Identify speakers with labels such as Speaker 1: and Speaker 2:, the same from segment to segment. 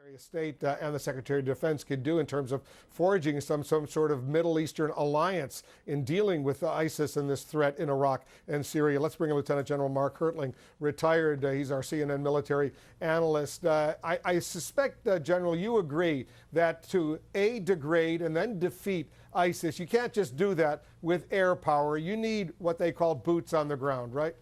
Speaker 1: Secretary of State and the Secretary of Defense could do in terms of forging some sort of Middle Eastern alliance in dealing with ISIS and this threat in Iraq and Syria. Let's bring in Lieutenant General Mark Hertling, retired. He's our CNN military analyst. I suspect, General, you agree that to degrade and then defeat ISIS, you can't just do that with air power. You need what they call boots on the ground, right?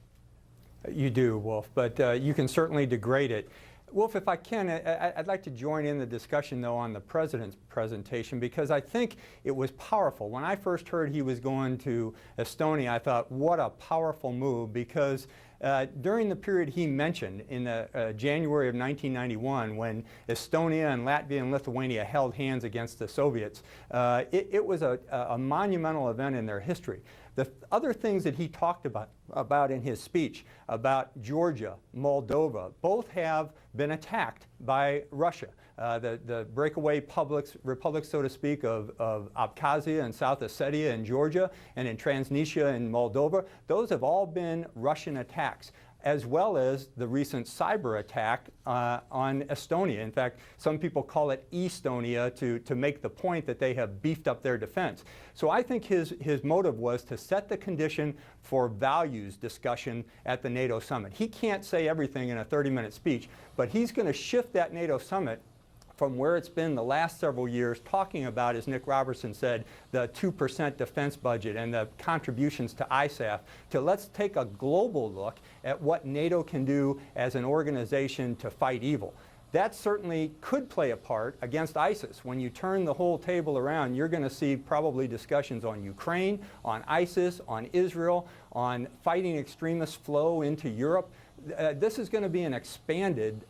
Speaker 2: You do, Wolf, but you can certainly degrade it. Wolf, if I can, I'd like to join in the discussion, though, on the president's presentation, because I think it was powerful. When I first heard he was going to Estonia, I thought, what a powerful move, because during the period he mentioned in January of 1991, when Estonia and Latvia and Lithuania held hands against the Soviets, it was a monumental event in their history. The other things that he talked about in his speech about Georgia, Moldova, both have been attacked by Russia. The breakaway republics, so to speak, of Abkhazia and South Ossetia and Georgia, and in Transnistria and Moldova, those have all been Russian attacks, as well as the recent cyber attack on Estonia. In fact, some people call it Estonia to make the point that they have beefed up their defense. So I think his motive was to set the condition for values discussion at the NATO summit. He can't say everything in a 30-minute speech, but he's going to shift that NATO summit from where it's been the last several years, talking about, as Nick Robertson said, the 2% defense budget and the contributions to ISAF, to let's take a global look at what NATO can do as an organization to fight evil. That certainly could play a part against ISIS. When you turn the whole table around, you're going to see probably discussions on Ukraine, on ISIS, on Israel, on fighting extremist flow into Europe. This is going to be an expanded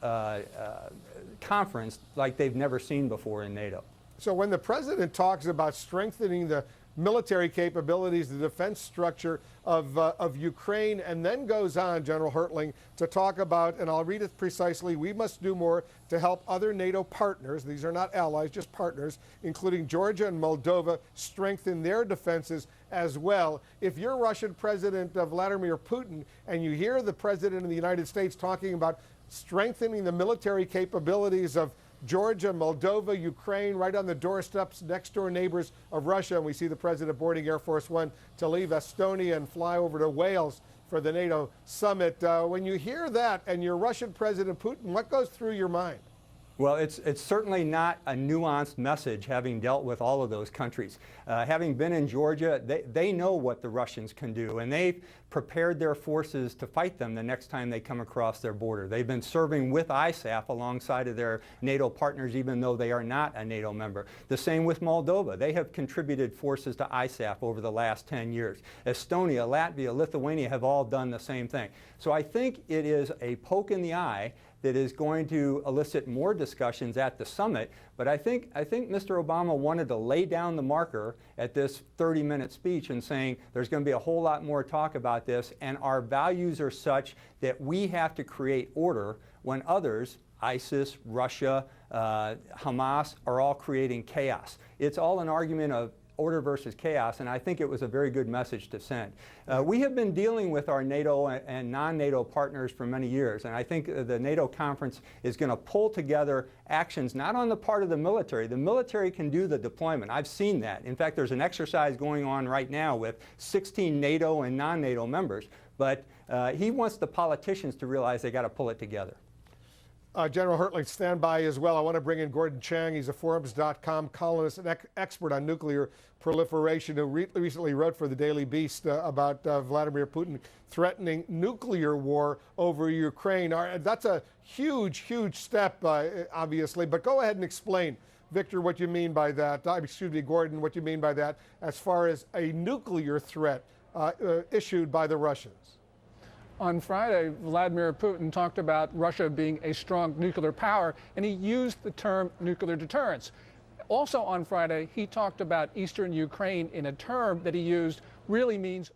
Speaker 2: conference like they've never seen before in NATO.
Speaker 1: So when the president talks about strengthening the military capabilities, the defense structure of Ukraine, and then goes on, General Hertling, to talk about, and I'll read it precisely, we must do more to help other NATO partners, these are not allies, just partners, including Georgia and Moldova, strengthen their defenses as well. If you're Russian President Vladimir Putin and you hear the President of the United States talking about strengthening the military capabilities of Georgia, Moldova, Ukraine, right on the doorsteps, next door neighbors of Russia, and we see the president boarding Air Force One to leave Estonia and fly over to Wales for the NATO summit. When you hear that and you're Russian President Putin, what goes through your mind?
Speaker 2: Well, it's certainly not a nuanced message, having dealt with all of those countries. Having been in Georgia, they know what the Russians can do, and they've prepared their forces to fight them the next time they come across their border. They've been serving with ISAF alongside of their NATO partners, even though they are not a NATO member. The same with Moldova. They have contributed forces to ISAF over the last 10 years. Estonia, Latvia, Lithuania have all done the same thing. So I think it is a poke in the eye that is going to elicit more discussions at the summit. But I think Mr. Obama wanted to lay down the marker at this 30-minute speech and saying there's going to be a whole lot more talk about this, and our values are such that we have to create order when others, ISIS, Russia, Hamas, are all creating chaos. It's all an argument of order versus chaos, and I think it was a very good message to send. We have been dealing with our NATO and non-NATO partners for many years, and I think the NATO conference is going to pull together actions not on the part of the military. The military can do the deployment. I've seen that. In fact, there's an exercise going on right now with 16 NATO and non-NATO members, but he wants the politicians to realize they got to pull it together.
Speaker 1: General Hertling, stand by as well. I want to bring in Gordon Chang. He's a Forbes.com columnist and expert on nuclear proliferation, who recently wrote for the Daily Beast about Vladimir Putin threatening nuclear war over Ukraine. That's a huge, huge step, obviously, but go ahead and explain, Victor, what you mean by that. Excuse me, Gordon, what you mean by that as far as a nuclear threat issued by the Russians.
Speaker 3: On Friday, Vladimir Putin talked about Russia being a strong nuclear power, and he used the term nuclear deterrence. Also on Friday, he talked about Eastern Ukraine in a term that he used really means